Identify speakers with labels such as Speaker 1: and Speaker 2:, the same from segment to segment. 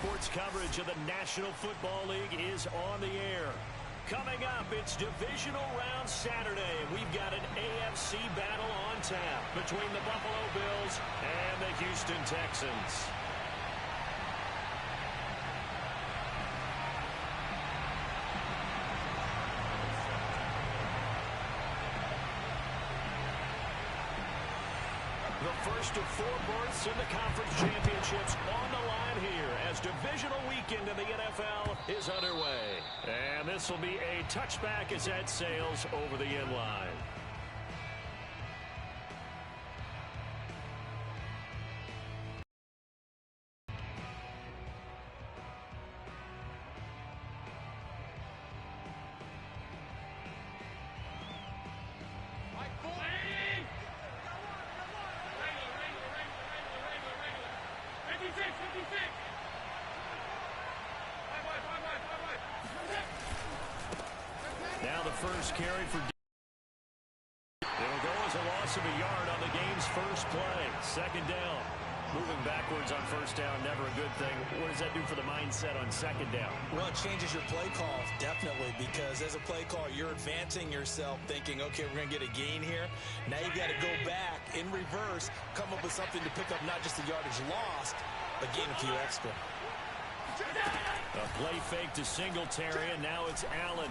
Speaker 1: sports coverage of the National Football League is on the air. Coming up, it's divisional round Saturday. We've got an AFC battle on tap between the Buffalo Bills and the Houston Texans. The first of 4 berths in the conference championships on the line here as divisional weekend in the NFL is underway. And this will be a touchback as that sails over the end line. Now the first carry for it'll go as a loss of a yard on the game's first play. Second down. Moving backwards on first down, never a good thing. What does that do for the mindset on second down?
Speaker 2: Well, it changes your play call, definitely, because as a play caller, you're advancing yourself thinking, okay, we're going to get a gain here. Now you've got to go back in reverse, come up with something to pick up not just the yardage lost, but gain a few extra.
Speaker 1: A play fake to Singletary, and now it's Allen.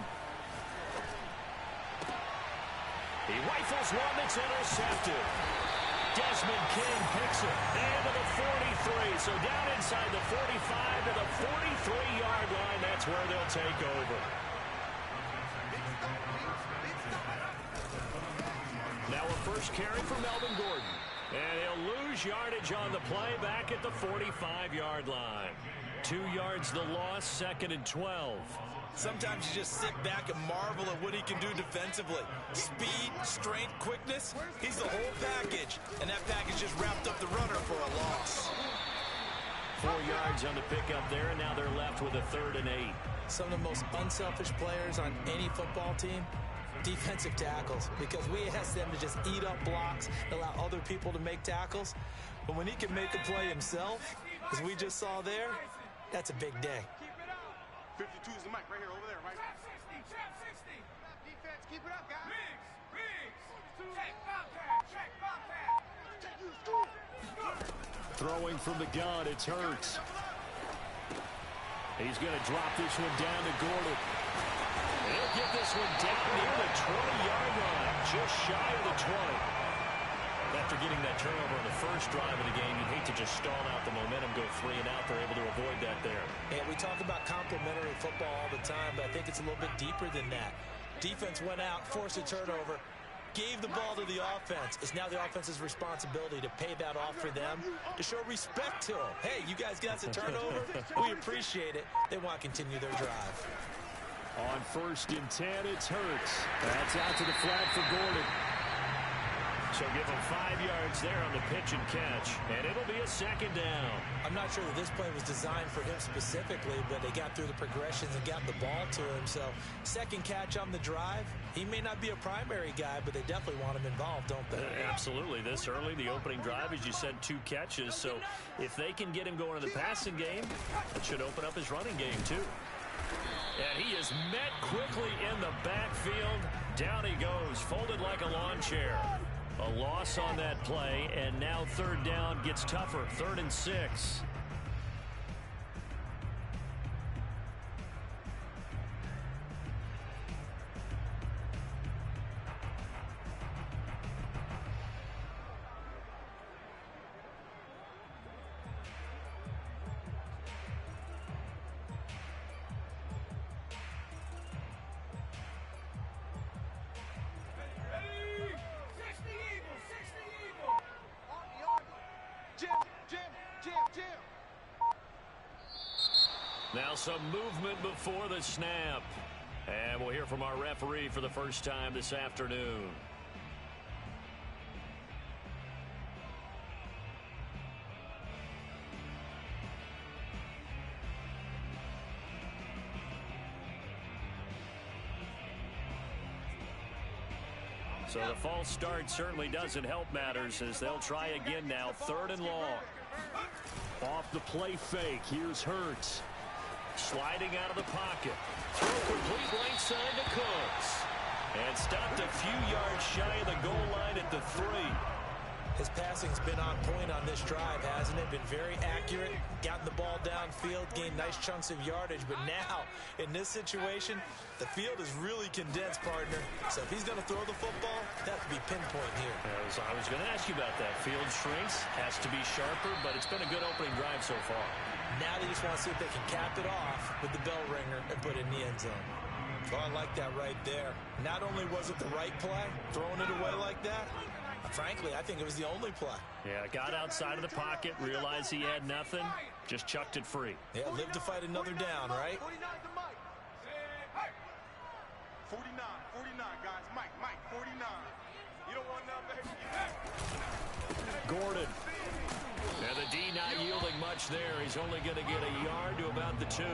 Speaker 1: He rifles one that's intercepted. Desmond King picks it. And to the 43. So down inside the 45 to the 43-yard line. That's where they'll take over. Now a first carry for Melvin Gordon. And he'll lose yardage on the play back at the 45-yard line. 2 yards the loss, 2nd and 12.
Speaker 2: Sometimes you just sit back and marvel at what he can do defensively. Speed, strength, quickness, he's the whole package. And that package just wrapped up the runner for a loss.
Speaker 1: 4 yards on the pickup there, and now they're left with a 3rd and 8.
Speaker 2: Some of the most unselfish players on any football team, defensive tackles, because we ask them to just eat up blocks, allow other people to make tackles. But when he can make a play himself, as we just saw there, that's a big day.
Speaker 3: 52 is the mic right here, over there, right? Trap 60, trap 60. Defense, keep it up, guys. Riggs. Check, Bobcat.
Speaker 1: Throwing from the gun, it's Hurts. He's going to drop this one down to Gordon. He'll get this one down near the 20-yard line, just shy of the 20. After getting that turnover on the first drive of the game, you'd hate to just stall out the momentum, go 3 and out. They're able to avoid that there.
Speaker 2: And we talk about complementary football all the time, but I think it's a little bit deeper than that. Defense went out, forced a turnover, gave the ball to the offense. It's now the offense's responsibility to pay that off for them, to show respect to them. Hey, you guys got the turnover. We appreciate it. They want to continue their drive.
Speaker 1: On 1st and 10, it's Hurts. That's out to the flat for Gordon. So give him 5 yards there on the pitch and catch, and it'll be a 2nd down.
Speaker 2: I'm not sure that this play was designed for him specifically, but they got through the progressions and got the ball to him. So 2nd catch on the drive. He may not be a primary guy, but they definitely want him involved, don't they?
Speaker 1: Absolutely. This early, the opening drive, as you said, 2 catches. So if they can get him going in the passing game, it should open up his running game too. And he is met quickly in the backfield. Down he goes, folded like a lawn chair. A loss on that play, and now 3rd down gets tougher. 3rd and 6. Now some movement before the snap. And we'll hear from our referee for the first time this afternoon. So the false start certainly doesn't help matters as they'll try again now. 3rd and long. Off the play fake, here's Hurts. Sliding out of the pocket. Throw complete right side to Cooks. And stopped a few yards shy of the goal line at the 3.
Speaker 2: His passing's been on point on this drive, hasn't it? Been very accurate, gotten the ball downfield, gained nice chunks of yardage. But now, in this situation, the field is really condensed, partner. So if he's going to throw the football, that could be pinpoint here.
Speaker 1: I was going to ask you about that. Field shrinks, has to be sharper, but it's been a good opening drive so far.
Speaker 2: Now they just want to see if they can cap it off with the bell ringer and put it in the end zone. Oh, I like that right there. Not only was it the right play, throwing it away like that, frankly, I think it was the only play.
Speaker 1: Yeah, got outside of the pocket, realized he had nothing, just chucked it free.
Speaker 2: Yeah, live to fight another down, right?
Speaker 3: 49, guys. Mike, 49. You don't want none, baby.
Speaker 1: Gordon. Now the D not yielding much there. He's only going to get a yard to about the 2.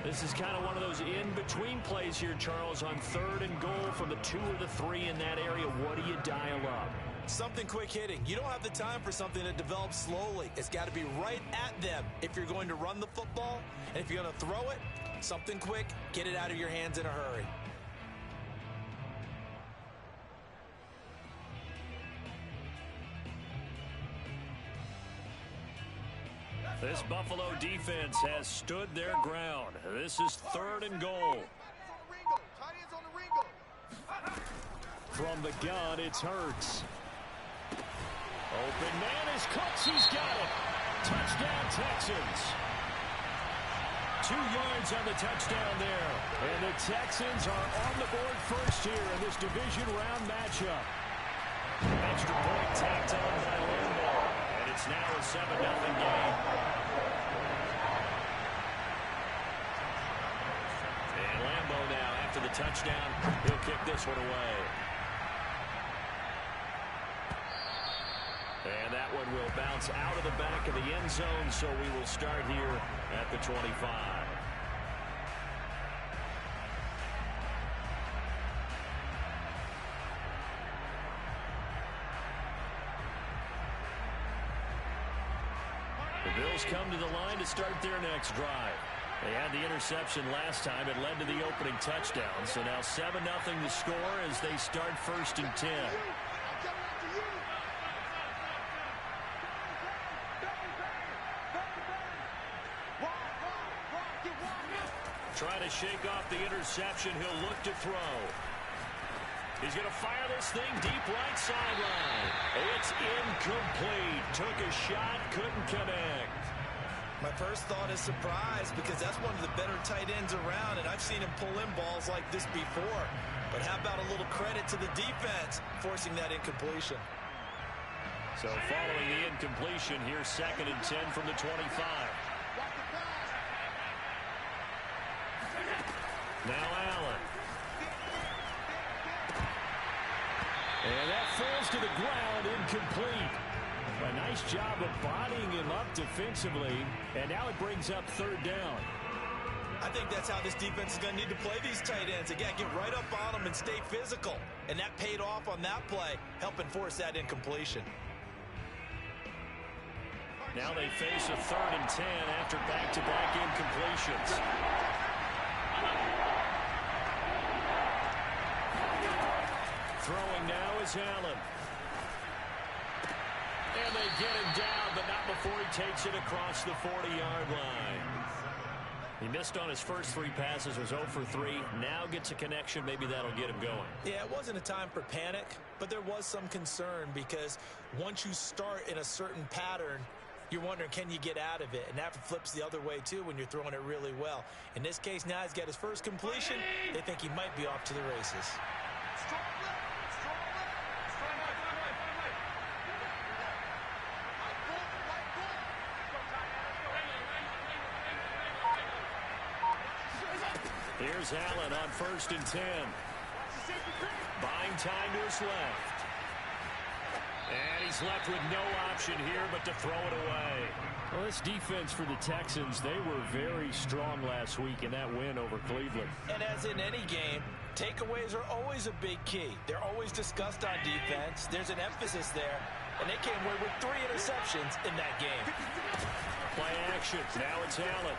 Speaker 1: This is kind of one of those in-between plays here, Charles, on 3rd and goal from the 2 or the 3 in that area. What do you dial up?
Speaker 2: Something quick hitting. You don't have the time for something that develops slowly. It's got to be right at them if you're going to run the football. And if you're going to throw it, something quick, get it out of your hands in a hurry.
Speaker 1: This Buffalo defense has stood their ground. This is 3rd and goal. From the gun, it's Hurts. Open man is Cooks. He's got it. Touchdown, Texans. 2 yards on the touchdown there. And the Texans are on the board first here in this division round matchup. Extra point tacked on by Lambo. And it's now a 7-0 game. And Lambo now, after the touchdown, he'll kick this one away. And that one will bounce out of the back of the end zone, so we will start here at the 25. The Bills come to the line to start their next drive. They had the interception last time. It led to the opening touchdown. So now 7-0 to score as they start 1st and 10. Trying to shake off the interception. He'll look to throw. He's going to fire this thing deep right sideline. It's incomplete. Took a shot, couldn't connect.
Speaker 2: My first thought is surprise because that's one of the better tight ends around, and I've seen him pull in balls like this before. But how about a little credit to the defense forcing that incompletion?
Speaker 1: So following the incompletion, here's 2nd and 10 from the 25. Now Allen. And that falls to the ground, incomplete. A nice job of bodying him up defensively, and now it brings up 3rd down.
Speaker 2: I think that's how this defense is going to need to play these tight ends. Again, get right up on them and stay physical. And that paid off on that play, helping force that incompletion.
Speaker 1: Now they face a 3rd and 10 after back-to-back incompletions. Throwing now is Allen. And they get him down, but not before he takes it across the 40-yard line. He missed on his first 3 passes, was 0 for 3. Now gets a connection. Maybe that'll get him going.
Speaker 2: Yeah, it wasn't a time for panic, but there was some concern because once you start in a certain pattern, you're wondering, can you get out of it? And that flips the other way, too, when you're throwing it really well. In this case, now he's got his first completion. They think he might be off to the races.
Speaker 1: Here's Allen on 1st and 10. Buying time to his left. And he's left with no option here but to throw it away. Well, this defense for the Texans, they were very strong last week in that win over Cleveland.
Speaker 2: And as in any game, takeaways are always a big key. They're always discussed on defense. There's an emphasis there. and they came away with 3 interceptions in that game.
Speaker 1: Play action. Now it's Allen.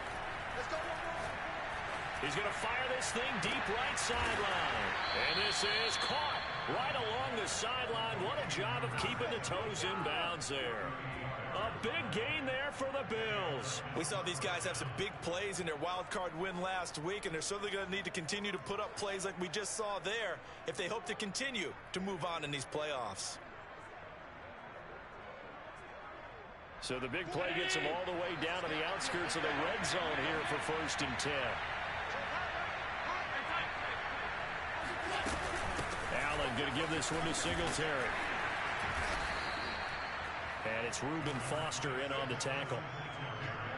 Speaker 1: He's going to fire this thing deep right sideline. And this is caught right along the sideline. What a job of keeping the toes in bounds there. A big gain there for the Bills.
Speaker 2: We saw these guys have some big plays in their wild card win last week, and they're certainly going to need to continue to put up plays like we just saw there if they hope to continue to move on in these playoffs.
Speaker 1: So the big play gets them all the way down to the outskirts of the red zone here for 1st and 10. Allen going to give this one to Singletary. And it's Reuben Foster in on the tackle.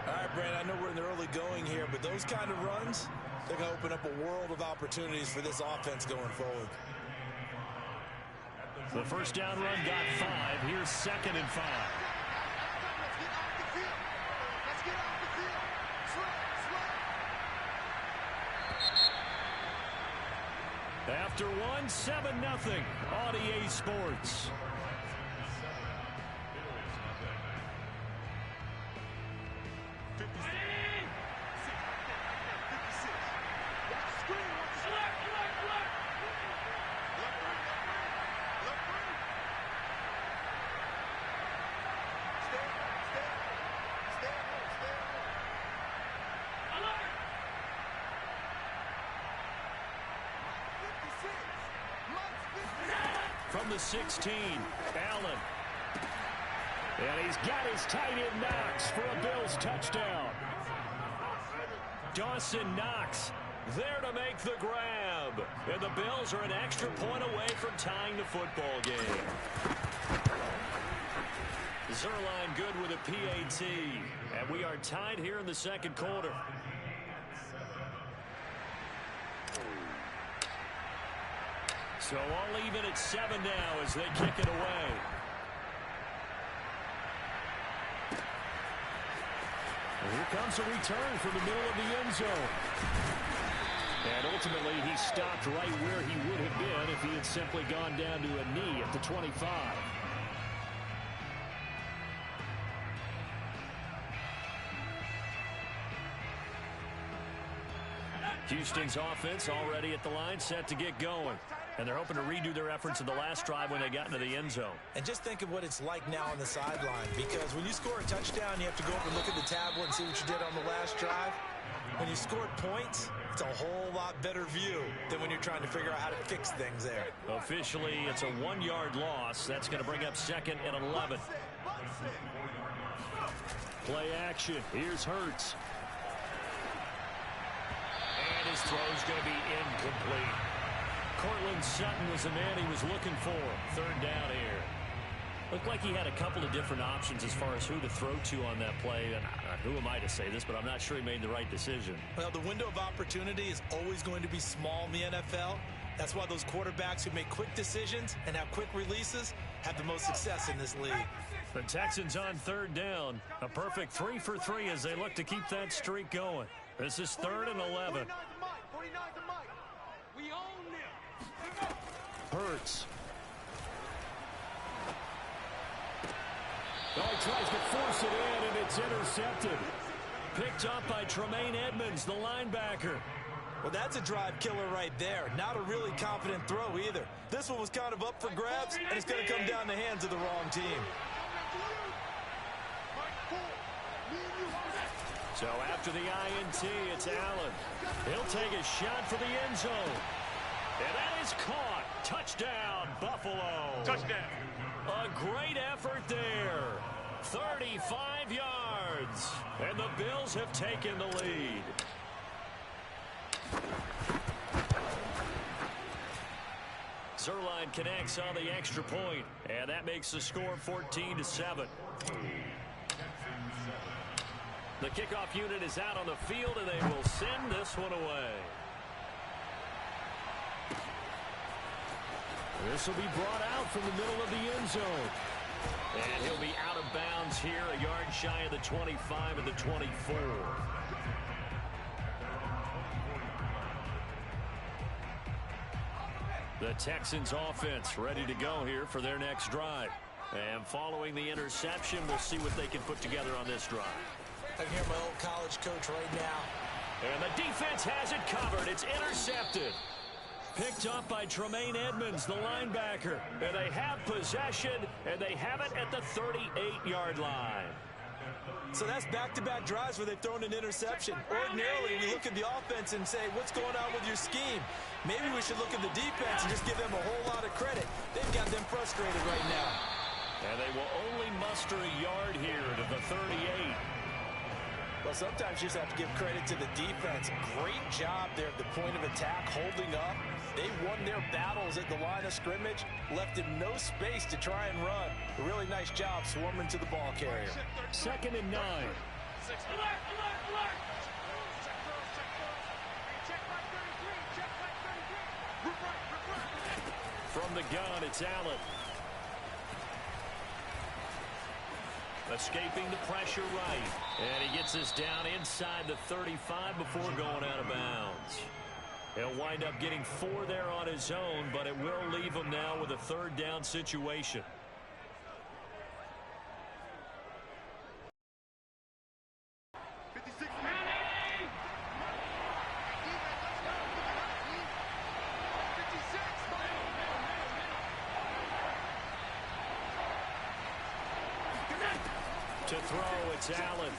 Speaker 2: All right, Brandon, I know we're in the early going here, but those kind of runs, they're going to open up a world of opportunities for this offense going forward.
Speaker 1: The first down run got 5. Here's 2nd and 5.
Speaker 3: Let's get off the field.
Speaker 1: After 1, 7-0 on EA Sports. From the 16, Allen. And he's got his tight end Knox for a Bills touchdown. Dawson Knox there to make the grab. And the Bills are an extra point away from tying the football game. Zerline good with a PAT. And we are tied here in the 2nd quarter. So all even at 7 now as they kick it away. And here comes a return from the middle of the end zone. And ultimately he stopped right where he would have been if he had simply gone down to a knee at the 25. Houston's offense already at the line, set to get going. And they're hoping to redo their efforts in the last drive when they got into the end zone.
Speaker 2: And just think of what it's like now on the sideline, because when you score a touchdown, you have to go up and look at the tablet and see what you did on the last drive. When you scored points, it's a whole lot better view than when you're trying to figure out how to fix things there.
Speaker 1: Officially, it's a 1-yard loss. That's going to bring up 2nd and 11. Play action. Here's Hurts. And his throw's going to be incomplete. Cortland Sutton was the man he was looking for. 3rd down here. Looked like he had a couple of different options as far as who to throw to on that play. And who am I to say this, but I'm not sure he made the right decision.
Speaker 2: Well, the window of opportunity is always going to be small in the NFL. That's why those quarterbacks who make quick decisions and have quick releases have the most success in this league.
Speaker 1: The Texans on 3rd down. A perfect 3 for 3 as they look to keep that streak going. This is 3rd and 11.
Speaker 3: We own them.
Speaker 1: Hurts. Oh, he tries to force it in, and it's intercepted. Picked up by Tremaine Edmonds, the linebacker.
Speaker 2: Well, that's a drive killer right there. Not a really confident throw either. This one was kind of up for grabs, and it's going to come down the hands of the wrong team.
Speaker 1: So after the INT, it's Allen. He'll take a shot for the end zone. And that is caught. Touchdown, Buffalo.
Speaker 3: Touchdown.
Speaker 1: A great effort there. 35 yards. And the Bills have taken the lead. Zerline connects on the extra point, and that makes the score 14-7. The kickoff unit is out on the field, and they will send this one away. This will be brought out from the middle of the end zone. And he'll be out of bounds here, a yard shy of the 25 and the 24. The Texans offense ready to go here for their next drive. And following the interception, we'll see what they can put together on this drive.
Speaker 2: I can hear my old college coach right now.
Speaker 1: And the defense has it covered. It's intercepted. Picked up by Tremaine Edmonds, the linebacker. And they have possession, and they have it at the 38-yard line.
Speaker 2: So that's back-to-back drives where they've thrown an interception. Ordinarily, we look at the offense and say, what's going on with your scheme? Maybe we should look at the defense and just give them a whole lot of credit. They've got them frustrated right now.
Speaker 1: And they will only muster a yard here to the 38.
Speaker 2: Well, sometimes you just have to give credit to the defense. Great job there at the point of attack, holding up. They won their battles at the line of scrimmage, left him no space to try and run. A really nice job swarming to the ball carrier.
Speaker 1: 2nd and 9. From the gun, it's Allen. Escaping the pressure right. And he gets us down inside the 35 before going out of bounds. He'll wind up getting 4 there on his own, but it will leave him now with a 3rd down situation. To throw, it's Allen.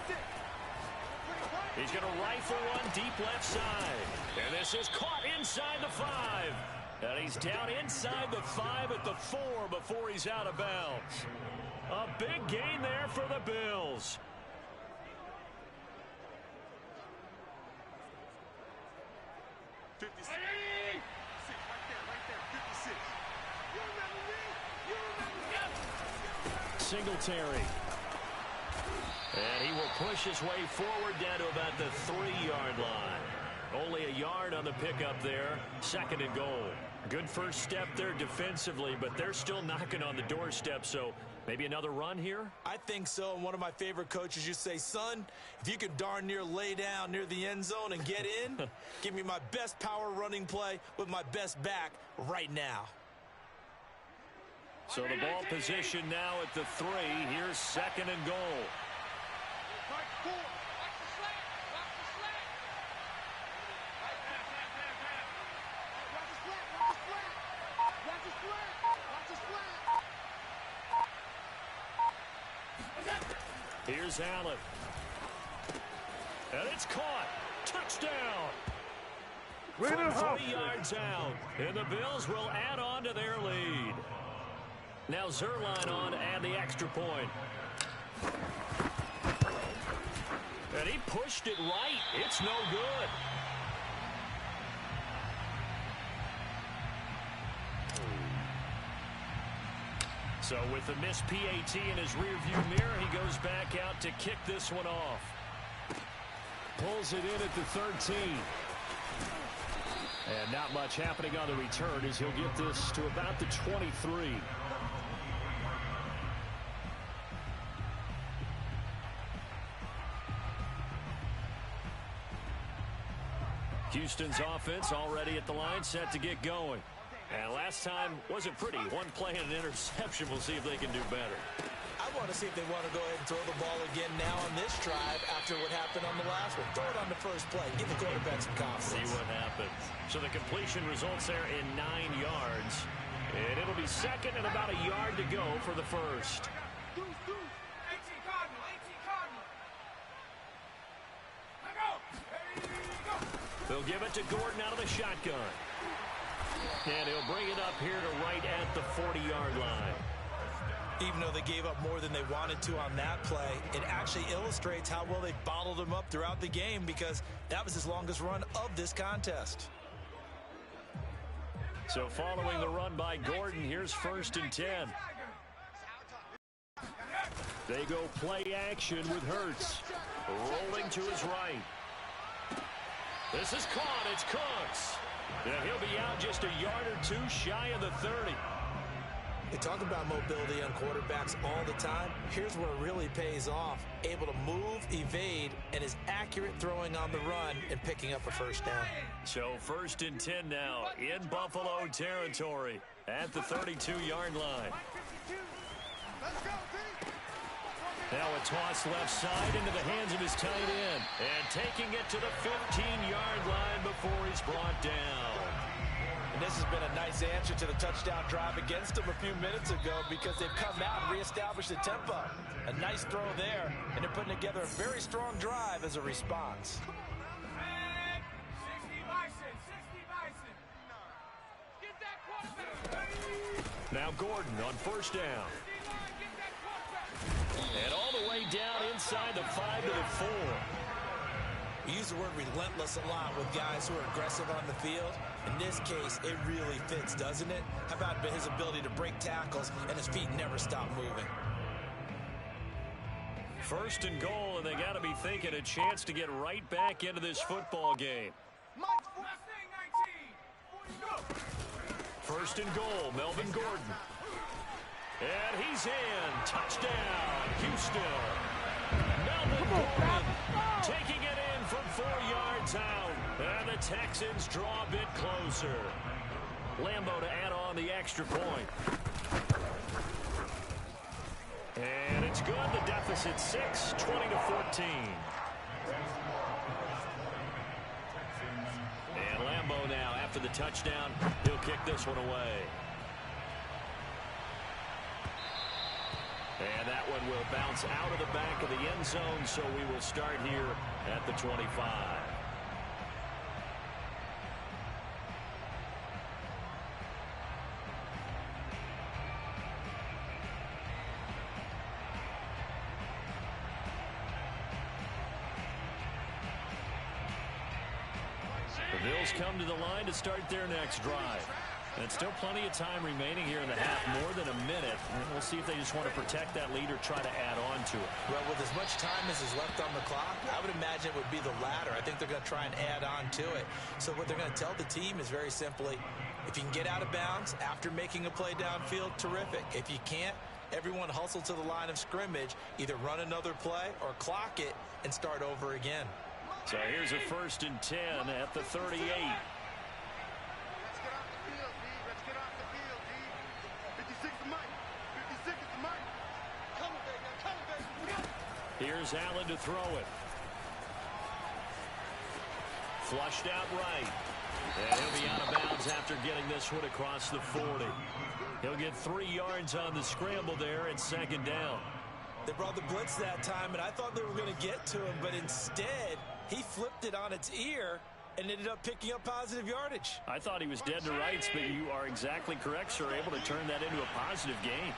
Speaker 1: He's going to rifle one deep left side. And this is caught inside the 5. And he's down inside the 5 at the 4 before he's out of bounds. A big gain there for the Bills. Singletary. And he will push his way forward down to about the 3-yard line. Only a yard on the pickup there. 2nd and goal. Good first step there defensively, but they're still knocking on the doorstep, so maybe another run here?
Speaker 2: I think so. And one of my favorite coaches used to say, son, if you can darn near lay down near the end zone and get in, give me my best power running play with my best back right now.
Speaker 1: So the ball position now at the 3. Here's 2nd and goal. Here's Allen. And it's caught. Touchdown. 40 yards out. And the Bills will add on to their lead. Now Zerline on to add the extra point. And he pushed it right. It's no good. So with the missed PAT in his rearview mirror, he goes back out to kick this one off. Pulls it in at the 13. And not much happening on the return as he'll get this to about the 23. Houston's offense already at the line, set to get going. And last time wasn't pretty. One play and an interception. We'll see if they can do better.
Speaker 2: I want to see if they want to go ahead and throw the ball again now on this drive after what happened on the last one. Throw it on the first play. Give the quarterback some confidence.
Speaker 1: See what happens. So the completion results there in 9 yards. And it'll be 2nd and about a yard to go for the first. They'll give it to Gordon out of the shotgun. And he'll bring it up here to right at the 40-yard line.
Speaker 2: Even though they gave up more than they wanted to on that play, it actually illustrates how well they bottled him up throughout the game because that was his longest run of this contest.
Speaker 1: So following the run by Gordon, here's 1st and 10. They go play action with Hurts. Rolling to his right. This is caught. It's Cooks. And he'll be out just a yard or 2 shy of the 30.
Speaker 2: They talk about mobility on quarterbacks all the time. Here's where it really pays off. Able to move, evade, and is accurate throwing on the run and picking up a first down.
Speaker 1: So 1st and 10 now in Buffalo territory at the 32-yard line. Now a toss left side into the hands of his tight end. And taking it to the 15-yard line before he's brought down.
Speaker 2: And this has been a nice answer to the touchdown drive against them a few minutes ago because they've come out and reestablished the tempo. A nice throw there, and they're putting together a very strong drive as a response.
Speaker 1: Now Gordon on first down. And all the way down inside the 5 to the 4.
Speaker 2: We use the word relentless a lot with guys who are aggressive on the field. In this case, it really fits, doesn't it? How about his ability to break tackles and his feet never stop moving?
Speaker 1: First and goal, and they got to be thinking a chance to get right back into this football game. First and goal, Melvin Gordon. And he's in. Touchdown, Houston. Melvin Gordon taking it in from 4 yards out. And the Texans draw a bit closer. Lambo to add on the extra point. And it's good. The deficit 6, 20-14. And Lambo now, after the touchdown, he'll kick this one away. And that one will bounce out of the back of the end zone, so we will start here at the 25. The Bills come to the line to start their next drive. And still plenty of time remaining here in the half, more than a minute. And we'll see if they just want to protect that lead or try to add on to it.
Speaker 2: Well, with as much time as is left on the clock, I would imagine it would be the latter. I think they're going to try and add on to it. So what they're going to tell the team is very simply, if you can get out of bounds after making a play downfield, terrific. If you can't, everyone hustle to the line of scrimmage, either run another play or clock it and start over again.
Speaker 1: So here's a 1st and 10 at the 38. Here's Allen to throw it. Flushed out right. And he'll be out of bounds after getting this one across the 40. He'll get 3 yards on the scramble there at 2nd down.
Speaker 2: They brought the blitz that time, and I thought they were going to get to him, but instead, he flipped it on its ear and ended up picking up positive yardage.
Speaker 1: I thought he was dead to rights, but you are exactly correct, sir. Able to turn that into a positive gain.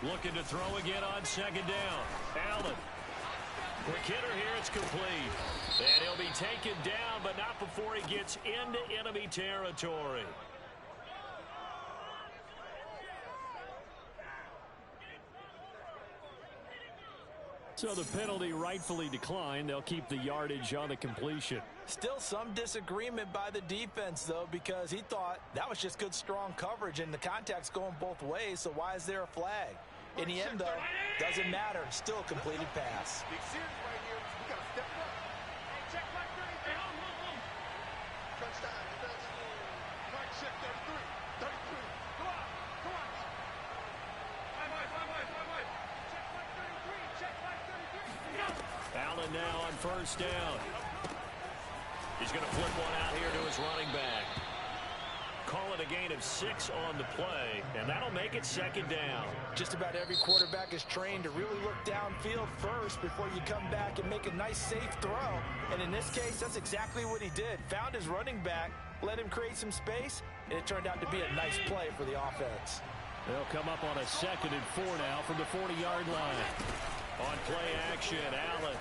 Speaker 1: Looking to throw again on 2nd down. Allen. Quick hitter here. It's complete. And he'll be taken down, but not before he gets into enemy territory. So the penalty rightfully declined. They'll keep the yardage on the completion.
Speaker 2: Still some disagreement by the defense, though, because he thought that was just good, strong coverage, and the contact's going both ways, so why is there a flag? In the end, though, doesn't matter. Still a completed pass.
Speaker 1: Allen now on 1st down. He's going to flip one out here to his running back. Call it a gain of 6 on the play, and that'll make it 2nd down.
Speaker 2: Just about every quarterback is trained to really look downfield first before you come back and make a nice, safe throw. And in this case, that's exactly what he did. Found his running back, let him create some space, and it turned out to be a nice play for the offense.
Speaker 1: They'll come up on a 2nd and 4 now from the 40-yard line. On play action, Allen.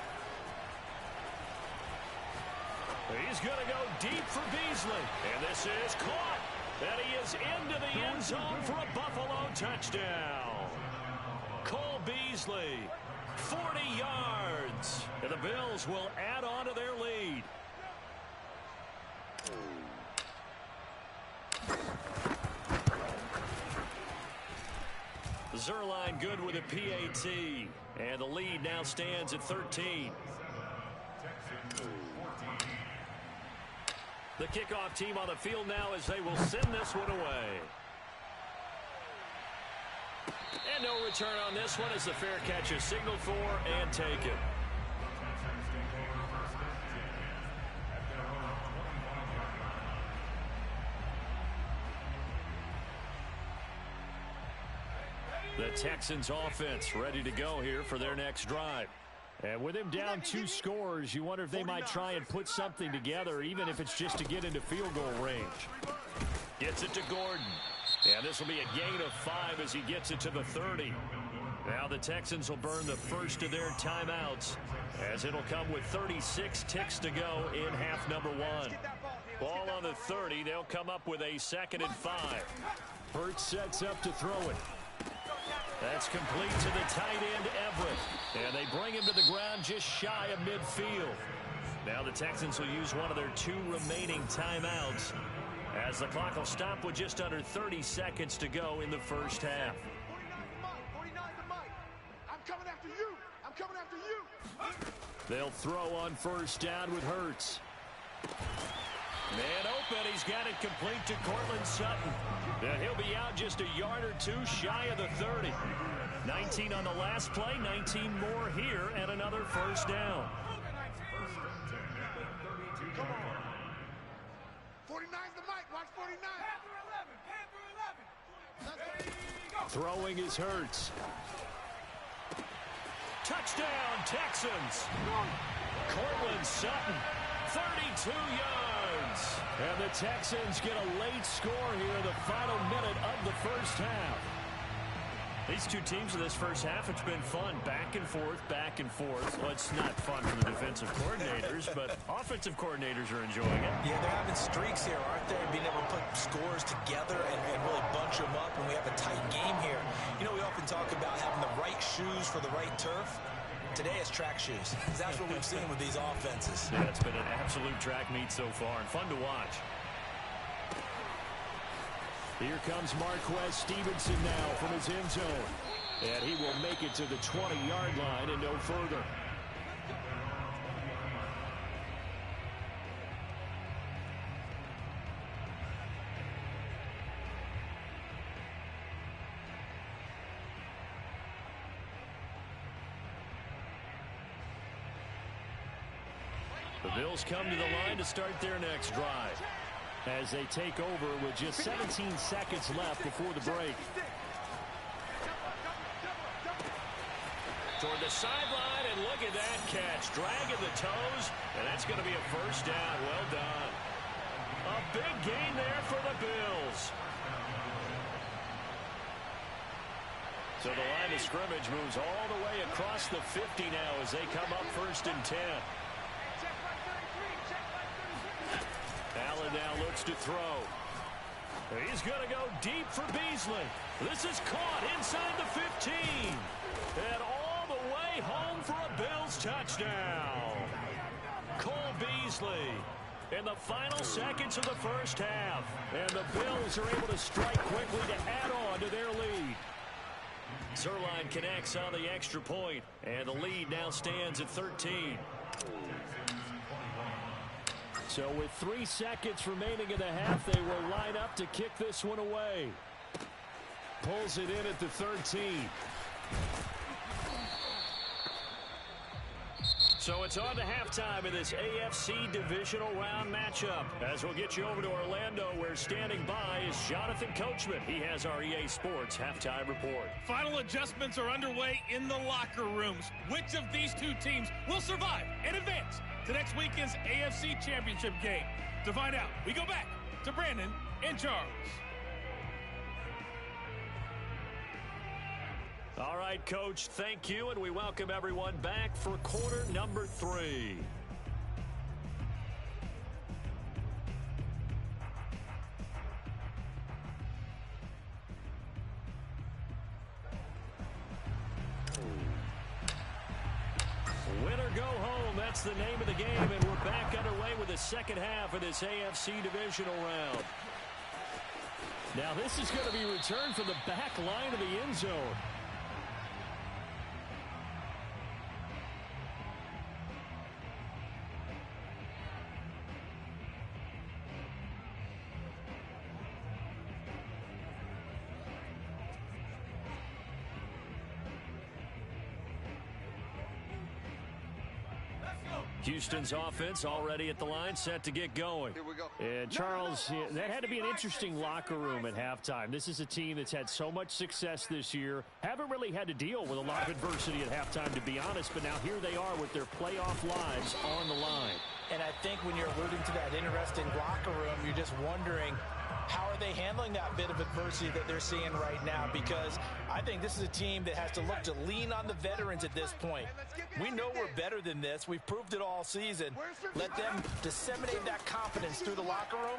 Speaker 1: He's going to go deep for Beasley. And this is caught. And he is into the end zone for a Buffalo touchdown. Cole Beasley, 40 yards. And the Bills will add on to their lead. Zerline good with a PAT. And the lead now stands at 13. The kickoff team on the field now as they will send this one away. And no return on this one as the fair catch is signaled for and taken. The Texans offense ready to go here for their next drive. And with him down 2 scores, you wonder if they might try and put something together, even if it's just to get into field goal range. Gets it to Gordon. And this will be a gain of 5 as he gets it to the 30. Now the Texans will burn the first of their timeouts as it'll come with 36 ticks to go in half number 1. Ball on the 30. They'll come up with a 2nd and 5. Hurts sets up to throw it. That's complete to the tight end, Everett. And they bring him to the ground just shy of midfield. Now the Texans will use one of their 2 remaining timeouts as the clock will stop with just under 30 seconds to go in the first half.
Speaker 3: 49 to Mike. I'm coming after you. I'm coming after you.
Speaker 1: They'll throw on first down with Hurts. Man open, he's got it complete to Cortland Sutton. And he'll be out just a yard or 2 shy of the 30. 19 on the last play, 19 more here, and another first down.
Speaker 3: Come on. 49's the mic. Watch 49.
Speaker 1: Throwing is Hurts. Touchdown, Texans. Cortland Sutton, 32 yards. And the Texans get a late score here in the final minute of the first half. These 2 teams in this first half, it's been fun. Back and forth, back and forth. Well, it's not fun for the defensive coordinators, but offensive coordinators are enjoying it.
Speaker 2: Yeah, they're having streaks here, aren't they? Being able to put scores together and really bunch them up when we have a tight game here. You know, we often talk about having the right shoes for the right turf. Today it's track shoes. That's what we've seen with these offenses.
Speaker 1: Yeah, it's been an absolute track meet so far and fun to watch. Here comes Marquez Stevenson now from his end zone. And he will make it to the 20-yard line and no further. The Bills come to the line to start their next drive as they take over with just 17 seconds left before the break. Toward the sideline, and look at that catch. Dragging the toes, and that's going to be a first down. Well done. A big gain there for the Bills. So the line of scrimmage moves all the way across the 50 now as they come up 1st and 10. Allen now looks to throw. He's going to go deep for Beasley. This is caught inside the 15. And all the way home for a Bills touchdown. Cole Beasley in the final seconds of the first half. And the Bills are able to strike quickly to add on to their lead. Zerline connects on the extra point, and the lead now stands at 13. So with 3 seconds remaining in the half, they will line up to kick this one away. Pulls it in at the 13. So it's on to halftime in this AFC divisional round matchup. As we'll get you over to Orlando, where standing by is Jonathan Coachman. He has our EA Sports halftime report.
Speaker 4: Final adjustments are underway in the locker rooms. Which of these 2 teams will survive and advance to next weekend's AFC Championship game? To find out, we go back to Brandon and Charles.
Speaker 1: All right, Coach, thank you, and we welcome everyone back for quarter number 3. Win or go home, that's the name of the game, and we're back underway with the second half of this AFC divisional round. Now this is going to be returned from the back line of the end zone. Houston's offense already at the line, set to get going.
Speaker 3: Here we go.
Speaker 1: And Charles, that had to be an interesting locker room at halftime. This is a team that's had so much success this year. Haven't really had to deal with a lot of adversity at halftime, to be honest. But now here they are with their playoff lives on the line.
Speaker 2: And I think when you're alluding to that interesting locker room, you're just wondering, how are they handling that bit of adversity that they're seeing right now? Because I think this is a team that has to look to lean on the veterans at this point. We know we're better than this. We've proved it all season. Let them disseminate that confidence through the locker room.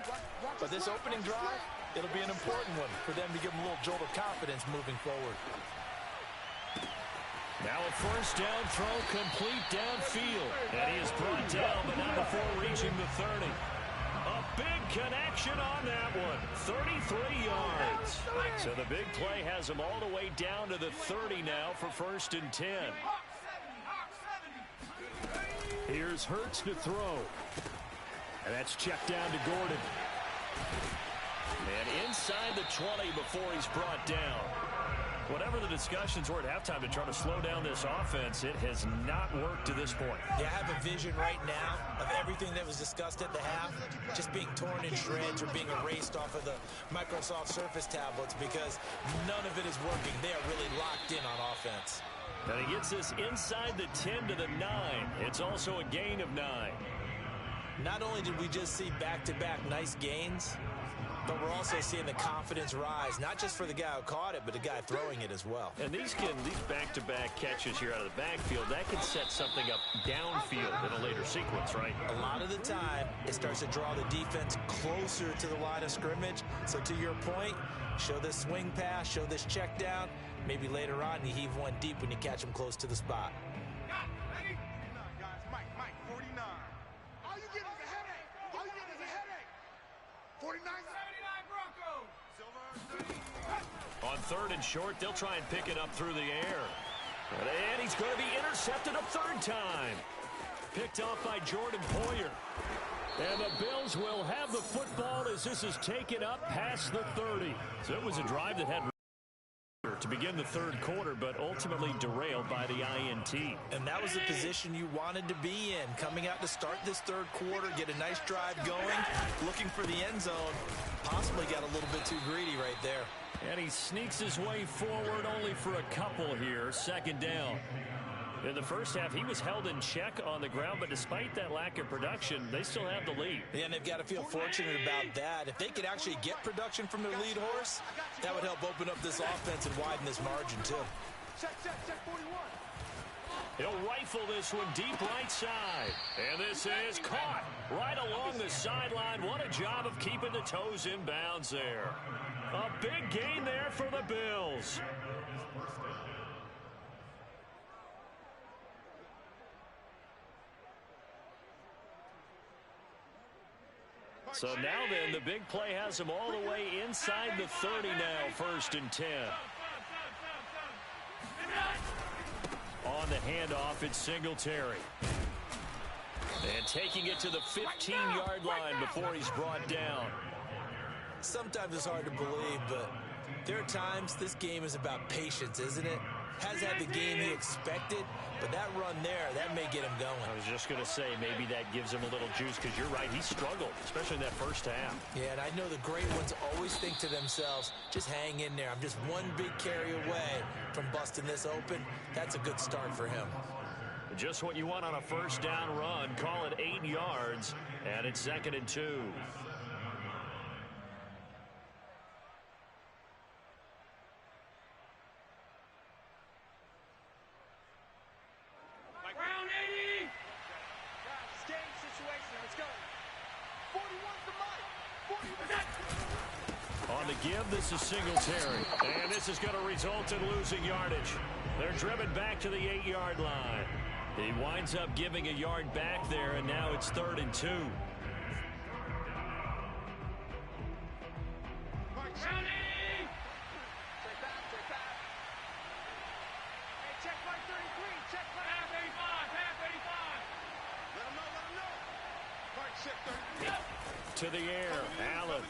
Speaker 2: But this opening drive, it'll be an important one for them to give them a little jolt of confidence moving forward.
Speaker 1: Now a first down throw complete downfield. And he is brought down, but not before reaching the 30. A big connection on that one. 33 yards. So the big play has him all the way down to the 30 now for 1st and 10. Here's Hurts to throw. And that's checked down to Gordon. And inside the 20 before he's brought down. Whatever the discussions were at halftime to try to slow down this offense, it has not worked to this point.
Speaker 2: Yeah, I have a vision right now of everything that was discussed at the half just being torn in shreds or being erased off of the Microsoft Surface tablets because none of it is working. They are really locked in on offense.
Speaker 1: And he gets this inside the 10 to the 9. It's also a gain of 9.
Speaker 2: Not only did we just see back-to-back nice gains, but we're also seeing the confidence rise, not just for the guy who caught it, but the guy throwing it as well.
Speaker 1: And these back-to-back catches here out of the backfield, that can set something up downfield in a later sequence, right?
Speaker 2: A lot of the time, it starts to draw the defense closer to the line of scrimmage. So to your point, show this swing pass, show this check down. Maybe later on, you heave one deep when you catch them close to the spot.
Speaker 3: Ready? 49, guys. Mike, 49. All you get is a headache. All you get is a headache. 49.
Speaker 1: On 3rd and short, they'll try and pick it up through the air. And he's going to be intercepted a 3rd time. Picked off by Jordan Poyer. And the Bills will have the football as this is taken up past the 30. So it was a drive that had to begin the 3rd quarter, but ultimately derailed by the INT.
Speaker 2: And that was the position you wanted to be in. Coming out to start this 3rd quarter, get a nice drive going, looking for the end zone. Possibly got a little bit too greedy right there.
Speaker 1: And he sneaks his way forward only for a couple here. 2nd down. In the first half, he was held in check on the ground, but despite that lack of production, they still have the lead.
Speaker 2: Yeah, and they've got to feel fortunate about that. If they could actually get production from their lead horse, that would help open up this offense and widen this margin, too.
Speaker 3: Check, 41.
Speaker 1: He'll rifle this one deep right side. And this is caught right along the sideline. What a job of keeping the toes in bounds there. A big gain there for the Bills. So now then, the big play has him all the way inside the 30 now, 1st and 10. On the handoff, it's Singletary. And taking it to the 15-yard line before he's brought down.
Speaker 2: Sometimes it's hard to believe, but there are times this game is about patience, isn't it? Has had the game he expected, but that run there, that may get him going.
Speaker 1: I was just going to say, maybe that gives him a little juice, because you're right, he struggled, especially in that first half.
Speaker 2: Yeah, and I know the great ones always think to themselves, just hang in there. I'm just one big carry away from busting this open. That's a good start for him.
Speaker 1: Just what you want on a first down run. Call it 8 yards, and it's 2nd and 2.
Speaker 3: Round 80. Guys, game situation. Let's go. 41's the mic. 40.
Speaker 1: On the give, this is Singletary. And this is going to result in losing yardage. They're driven back to the 8-yard line. He winds up giving a yard back there, and now it's 3rd and 2.
Speaker 3: Check back, check back. Hey, check right 33, check right. Half 85, half 85. Let him know. Right, check 33.
Speaker 1: To the air, Allen.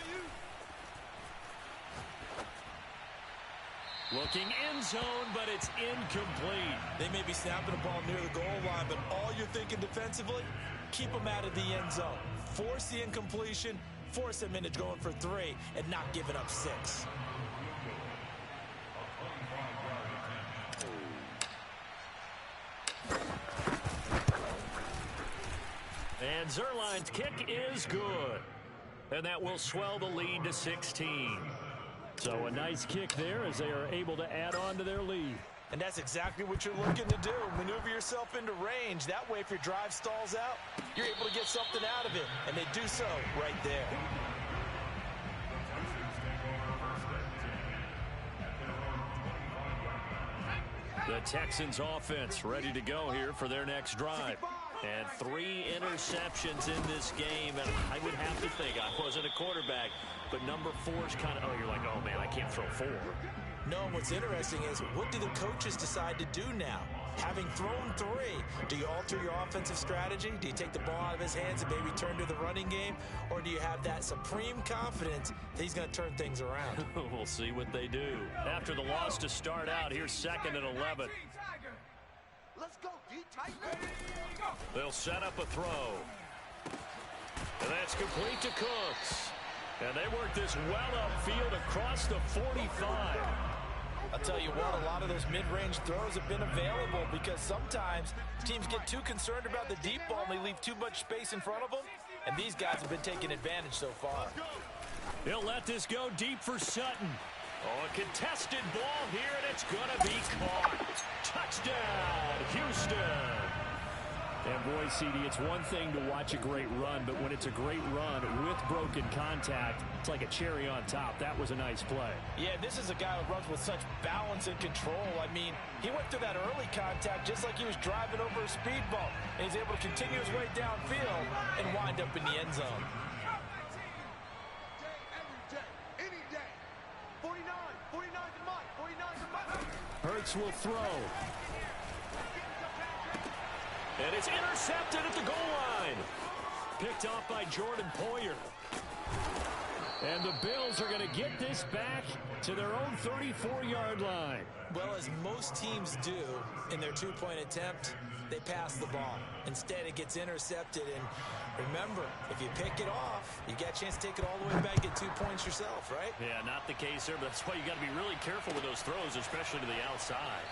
Speaker 1: Looking end zone, but it's incomplete.
Speaker 2: They may be snapping the ball near the goal line, but all you're thinking defensively, keep them out of the end zone. Force the incompletion, force them into going for 3 and not giving up 6.
Speaker 1: And Zerline's kick is good. And that will swell the lead to 16. So a nice kick there as they are able to add on to their lead.
Speaker 2: And that's exactly what you're looking to do. Maneuver yourself into range. That way, if your drive stalls out, you're able to get something out of it. And they do so right there.
Speaker 1: The Texans offense ready to go here for their next drive. And 3 interceptions in this game. And I would have to think, I wasn't a quarterback, but number 4 is kind of, oh, you're like, oh, man, I can't throw 4.
Speaker 2: No, and what's interesting is, what do the coaches decide to do now? Having thrown 3, do you alter your offensive strategy? Do you take the ball out of his hands and maybe turn to the running game? Or do you have that supreme confidence that he's going to turn things around?
Speaker 1: We'll see what they do. After the loss to start out, here's 2nd and 11.
Speaker 3: Let's go, D, tight.
Speaker 1: They'll set up a throw. And that's complete to Cooks. And they work this well upfield across the 45.
Speaker 2: I'll tell you what, a lot of those mid-range throws have been available because sometimes teams get too concerned about the deep ball and they leave too much space in front of them. And these guys have been taking advantage so far.
Speaker 1: He'll let this go deep for Sutton. Oh, a contested ball here, and it's going to be caught. Touchdown, Houston. And boy, CD, it's one thing to watch a great run, but when it's a great run with broken contact, it's like a cherry on top. That was a nice play.
Speaker 2: Yeah, this is a guy who runs with such balance and control. I mean, he went through that early contact just like he was driving over a speed bump. And he's able to continue his way downfield and wind up in the end zone.
Speaker 1: Hurts will throw. And it's intercepted at the goal line. Picked off by Jordan Poyer. And the Bills are going to get this back to their own 34-yard line.
Speaker 2: Well, as most teams do in their 2-point attempt, they pass the ball. Instead, it gets intercepted. And remember, if you pick it off, you got a chance to take it all the way back, get 2 points yourself, right?
Speaker 1: Yeah, not the case there, but that's why you got to be really careful with those throws, especially to the outside.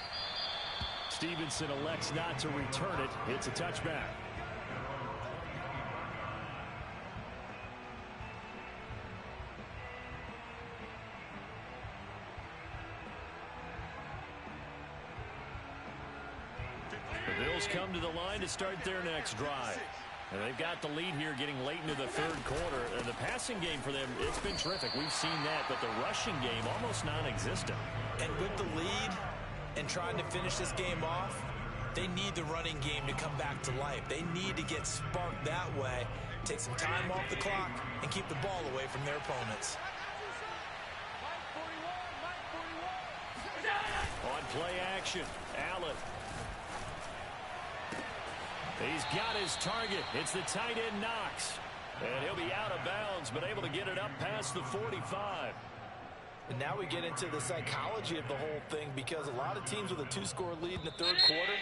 Speaker 1: Stevenson elects not to return it. It's a touchback. The Bills come to the line to start their next drive. And they've got the lead here getting late into the 3rd quarter. And the passing game for them, it's been terrific. We've seen that, but the rushing game almost non-existent.
Speaker 2: And with the lead and trying to finish this game off, they need the running game to come back to life. They need to get sparked that way, take some time off the clock, and keep the ball away from their opponents.
Speaker 1: On play action, Allen. He's got his target. It's the tight end Knox. And he'll be out of bounds, but able to get it up past the 45.
Speaker 2: And now we get into the psychology of the whole thing, because a lot of teams with a 2-score lead in the 3rd quarter,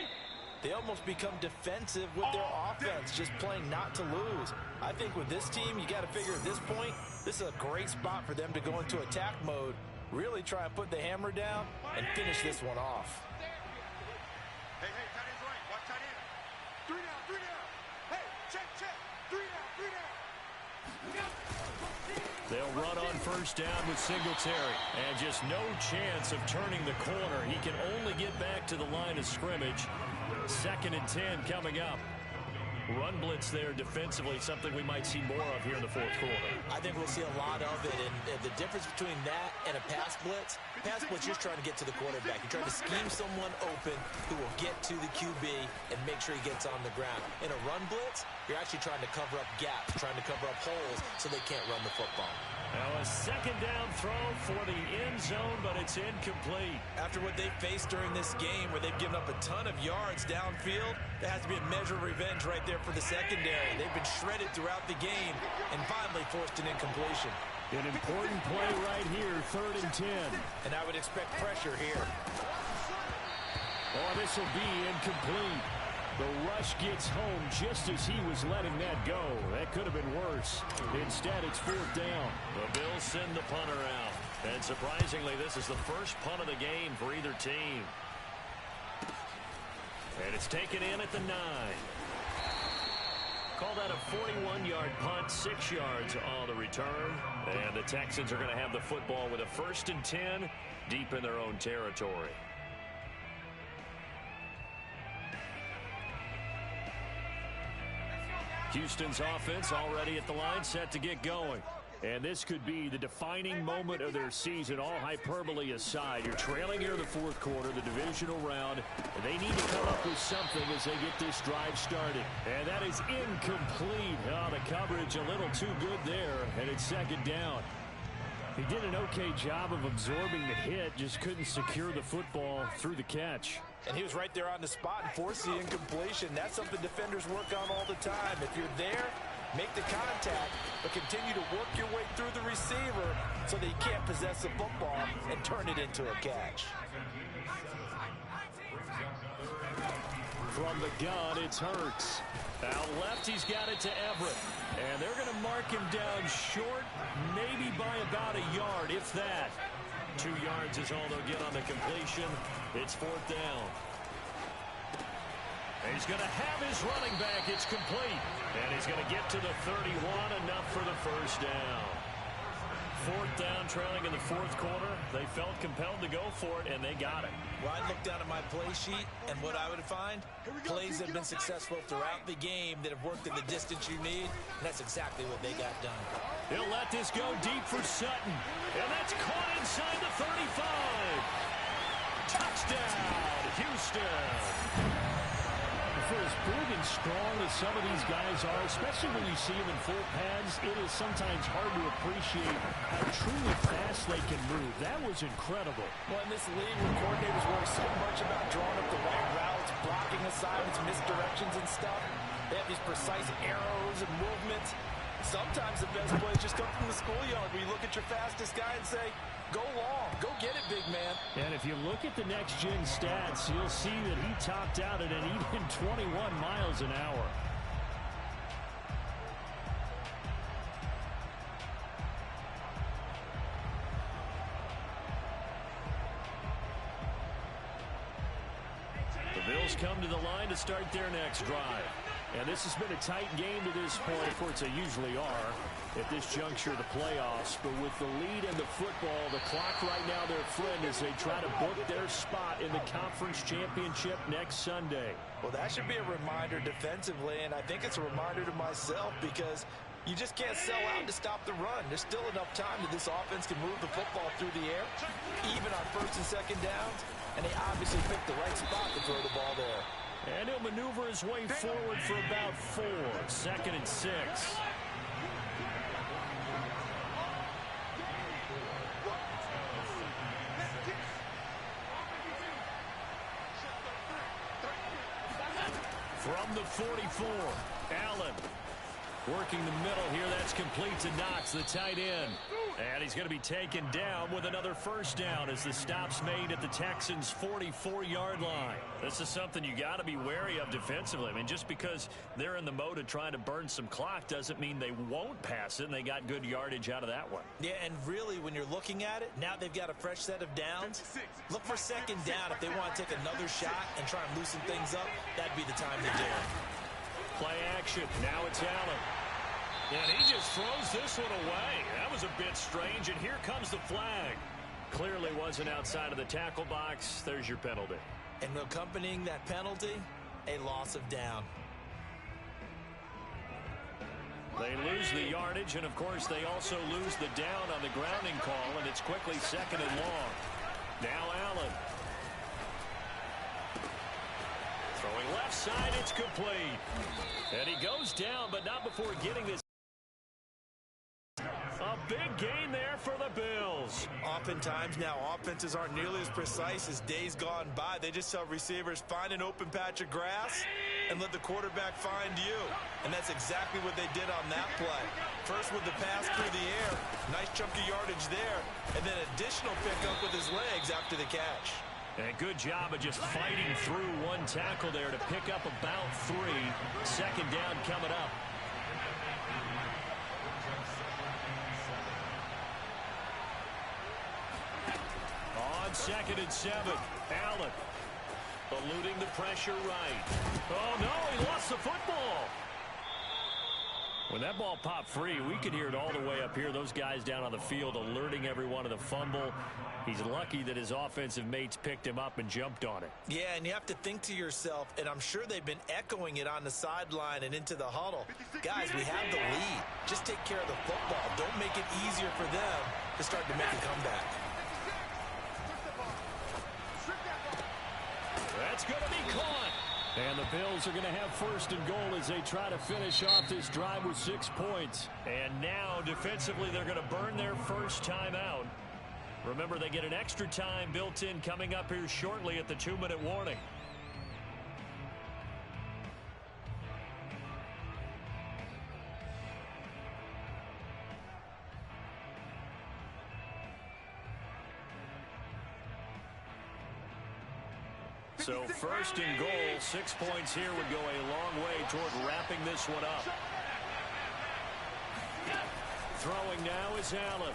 Speaker 2: they almost become defensive with their offense, just playing not to lose. I think with this team, you got to figure at this point, this is a great spot for them to go into attack mode, really try and put the hammer down and finish this one off.
Speaker 3: Hey, tight end's right. Watch tight end. 3 down. Hey, check. 3 down.
Speaker 1: They'll run on 1st down with Singletary. And just no chance of turning the corner. He can only get back to the line of scrimmage. 2nd and 10 coming up. Run blitz there defensively, something we might see more of here in the 4th quarter.
Speaker 2: I think we'll see a lot of it, and the difference between that and a pass blitz, you're trying to get to the quarterback. You're trying to scheme someone open who will get to the QB and make sure he gets on the ground. In a run blitz, you're actually trying to cover up gaps, trying to cover up holes so they can't run the football.
Speaker 1: Now a second down throw for the end zone, but it's incomplete.
Speaker 2: After what they faced during this game where they've given up a ton of yards downfield, there has to be a measure of revenge right there for the secondary. They've been shredded throughout the game and finally forced an incompletion.
Speaker 1: An important play right here, 3rd and 10.
Speaker 2: And I would expect pressure here.
Speaker 1: Oh, this will be incomplete. The rush gets home just as he was letting that go. That could have been worse. Instead, it's 4th down. The Bills send the punter out. And surprisingly, this is the first punt of the game for either team. And it's taken in at the 9. Call that a 41-yard punt, 6 yards on the return. And the Texans are going to have the football with a 1st and 10 deep in their own territory. Houston's offense already at the line, set to get going. And this could be the defining moment of their season, all hyperbole aside. You're trailing here in the 4th quarter, the divisional round, and they need to come up with something as they get this drive started. And that is incomplete. Oh, the coverage a little too good there, and it's 2nd down. He did an okay job of absorbing the hit, just couldn't secure the football through the catch.
Speaker 2: And he was right there on the spot and forced the incompletion. That's something defenders work on all the time. If you're there, make the contact, but continue to work your way through the receiver so that he can't possess the football and turn it into a catch.
Speaker 1: From the gun, it's Hurts. Out left, he's got it to Everett. And they're going to mark him down short, maybe by about a yard, if that. 2 yards is all they'll get on the completion. It's 4th down. And he's going to have his running back. It's complete. And he's going to get to the 31, enough for the 1st down. 4th down, trailing in the 4th quarter. They felt compelled to go for it, and they got it.
Speaker 2: Well, I'd look down at my play sheet, and what I would find, plays that have been successful throughout the game that have worked in the distance you need, and that's exactly what they got done.
Speaker 1: He'll let this go deep for Sutton, and that's caught inside the 35. Touchdown, Houston. For as big and strong as some of these guys are, especially when you see them in full pads, it is sometimes hard to appreciate how truly fast they can move. That was incredible.
Speaker 2: Well, in this league where coordinators worry so much about drawing up the right routes, blocking assignments, misdirections and stuff, they have these precise arrows and movements. Sometimes the best plays just come from the schoolyard where you look at your fastest guy and say, go long, go get it, big man.
Speaker 1: And if you look at the next-gen stats, you'll see that he topped out at an even 21 miles an hour. The Bills come to the line to start their next drive. And this has been a tight game to this point. Of course, they usually are at this juncture of the playoffs. But with the lead in the football, the clock right now their friend as they try to book their spot in the conference championship next Sunday.
Speaker 2: Well, that should be a reminder defensively, and I think it's a reminder to myself because you just can't sell out to stop the run. There's still enough time that this offense can move the football through the air, even on 1st and 2nd downs, and they obviously picked the right spot to throw the ball there.
Speaker 1: And he'll maneuver his way forward for about 4. 2nd and 6. From the 44, Allen working the middle here. That's complete to Knox, the tight end. And he's going to be taken down with another 1st down as the stop's made at the Texans' 44-yard line. This is something you got to be wary of defensively. I mean, just because they're in the mode of trying to burn some clock doesn't mean they won't pass it, and they got good yardage out of that one.
Speaker 2: Yeah, and really, when you're looking at it, now they've got a fresh set of downs. Look for 2nd down. If they want to take another shot and try and loosen things up, that'd be the time to do it.
Speaker 1: Play action. Now it's Allen. And he just throws this one away. That was a bit strange, and here comes the flag. Clearly wasn't outside of the tackle box. There's your penalty.
Speaker 2: And accompanying that penalty, a loss of down.
Speaker 1: They lose the yardage, and of course they also lose the down on the grounding call, and it's quickly 2nd and long. Now Allen. Throwing left side, it's complete. And he goes down, but not before getting this. A big gain yards.
Speaker 2: Oftentimes now, offenses aren't nearly as precise as days gone by. They just tell receivers, find an open patch of grass and let the quarterback find you. And that's exactly what they did on that play. First with the pass through the air, nice chunk of yardage there, and then additional pickup with his legs after the catch.
Speaker 1: And a good job of just fighting through one tackle there to pick up about 3. Second down coming up. On 2nd and 7, Allen eluding the pressure right. Oh, no, he lost the football. When that ball popped free, we could hear it all the way up here. Those guys down on the field alerting everyone of the fumble. He's lucky that his offensive mates picked him up and jumped on it.
Speaker 2: Yeah, and you have to think to yourself, and I'm sure they've been echoing it on the sideline and into the huddle. Guys, we have the lead. Just take care of the football. Don't make it easier for them to start to make a comeback.
Speaker 1: That's going to be caught. And the Bills are going to have 1st and goal as they try to finish off this drive with 6 points. And now, defensively, they're going to burn their first timeout. Remember, they get an extra time built in coming up here shortly at the 2-minute warning. So 1st and goal, 6 points here would go a long way toward wrapping this one up. Throwing now is Allen.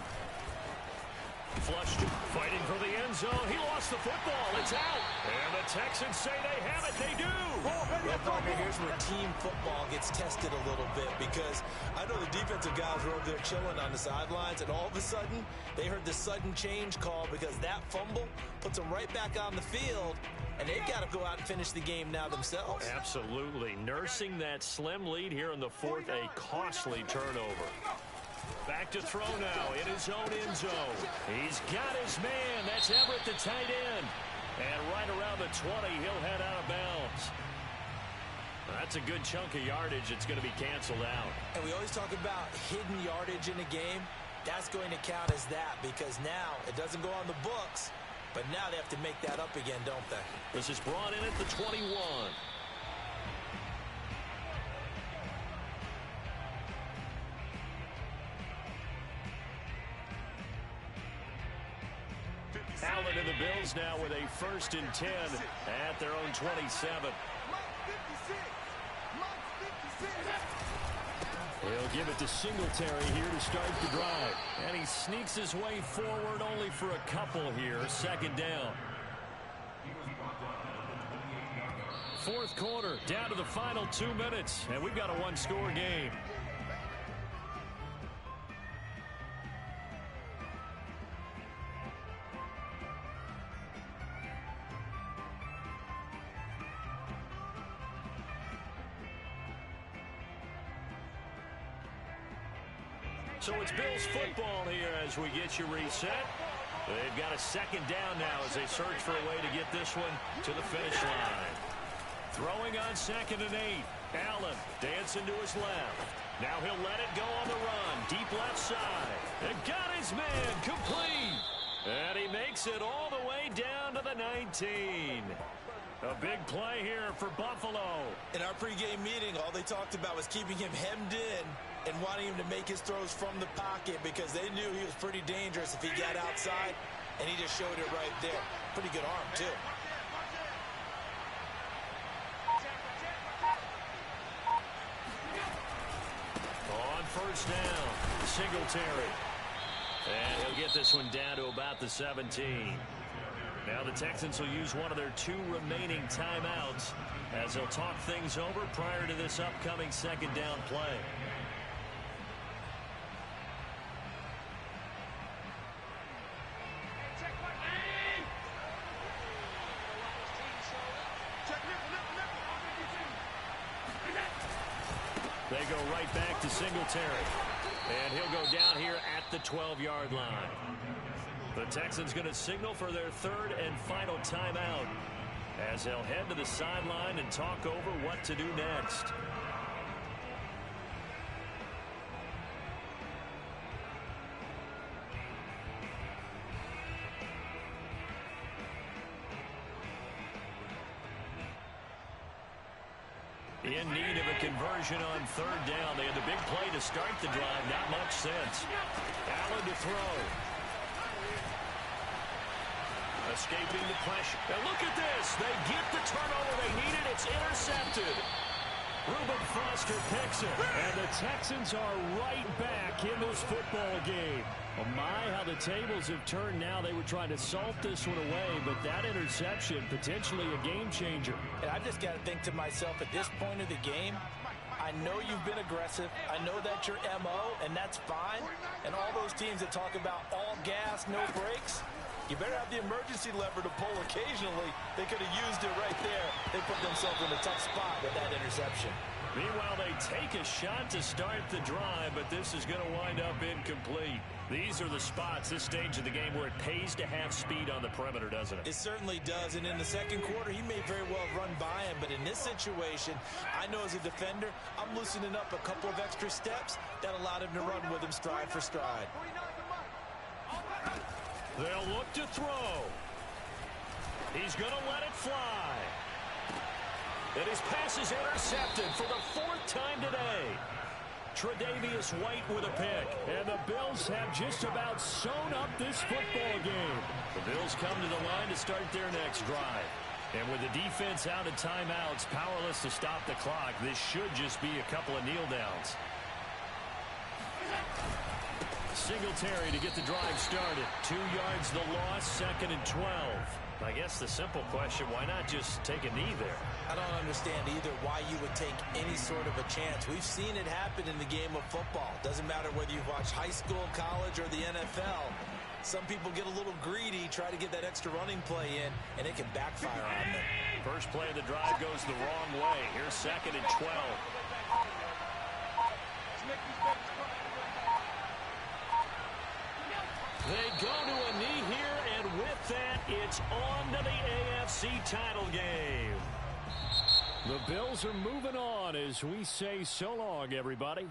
Speaker 1: Flushed, fighting for the end zone. He lost the football. It's out. And the Texans say they have it. They do.
Speaker 2: Well, Parker, here's where team football gets tested a little bit, because I know the defensive guys were over there chilling on the sidelines, and all of a sudden, they heard the sudden change call because that fumble puts them right back on the field, and they've got to go out and finish the game now themselves.
Speaker 1: Absolutely. Nursing that slim lead here in the 4th, a costly turnover. Back to throw now in his own end zone. He's got his man. That's Everett, the tight end. And right around the 20, he'll head out of bounds. That's a good chunk of yardage. It's going to be canceled out.
Speaker 2: And we always talk about hidden yardage in a game. That's going to count as that, because now it doesn't go on the books, but now they have to make that up again, don't they?
Speaker 1: This is brought in at the 21. Allen and the Bills now with a 1st and 10 at their own 27. He'll give it to Singletary here to start the drive. And he sneaks his way forward only for a couple here. 2nd down. 4th quarter, down to the final 2 minutes. And we've got a 1-score game. So it's Bills football here as we get you reset. They've got a 2nd down now as they search for a way to get this one to the finish line. Throwing on 2nd and 8. Allen dancing to his left. Now he'll let it go on the run. Deep left side. And got his man complete. And he makes it all the way down to the 19. A big play here for Buffalo.
Speaker 2: In our pregame meeting, all they talked about was keeping him hemmed in and wanting him to make his throws from the pocket, because they knew he was pretty dangerous if he got outside, and he just showed it right there. Pretty good arm, too.
Speaker 1: On 1st down, Singletary. And he'll get this one down to about the 17. Now the Texans will use one of their 2 remaining timeouts as they'll talk things over prior to this upcoming 2nd down play. They go right back to Singletary. And he'll go down here at the 12-yard line. The Texans going to signal for their 3rd and final timeout as they'll head to the sideline and talk over what to do next. In need of a conversion on third down. They had the big play to start the drive. Not much sense. Allen to throw. Escaping the pressure. Now look at this. They get the turnover they needed. It's intercepted. Reuben Foster picks it.
Speaker 5: And the Texans are right back in this football game. Oh my, how the tables have turned now. They were trying to salt this one away, but that interception, potentially a game changer.
Speaker 2: And I just got to think to myself, at this point of the game, I know you've been aggressive. I know that's your MO, and that's fine. And all those teams that talk about all gas, no brakes, you better have the emergency lever to pull occasionally. They could have used it right there. They put themselves in a tough spot with that interception.
Speaker 1: Meanwhile, they take a shot to start the drive, but this is going to wind up incomplete. These are the spots, this stage of the game, where it pays to have speed on the perimeter, doesn't it?
Speaker 2: It certainly does, and in the second quarter, he may very well run by him, but in this situation, I know as a defender, I'm loosening up a couple of extra steps that allowed him to run with him stride for stride.
Speaker 1: They'll look to throw. He's going to let it fly. And his pass is intercepted for the fourth time today. Tre'Davious White with a pick.
Speaker 5: And the Bills have just about sewn up this football game.
Speaker 1: The Bills come to the line to start their next drive. And with the defense out of timeouts, powerless to stop the clock, this should just be a couple of kneel downs. Singletary to get the drive started. 2 yards the loss, 2nd and 12. I guess the simple question, why not just take a knee there?
Speaker 2: I don't understand either why you would take any sort of a chance. We've seen it happen in the game of football. Doesn't matter whether you've watched high school, college, or the NFL. Some people get a little greedy, try to get that extra running play in, and it can backfire on them.
Speaker 1: First play of the drive goes the wrong way. Here's 2nd and 12. They go to a knee here, and with that, it's on to the AFC title game.
Speaker 5: The Bills are moving on as we say so long, everybody.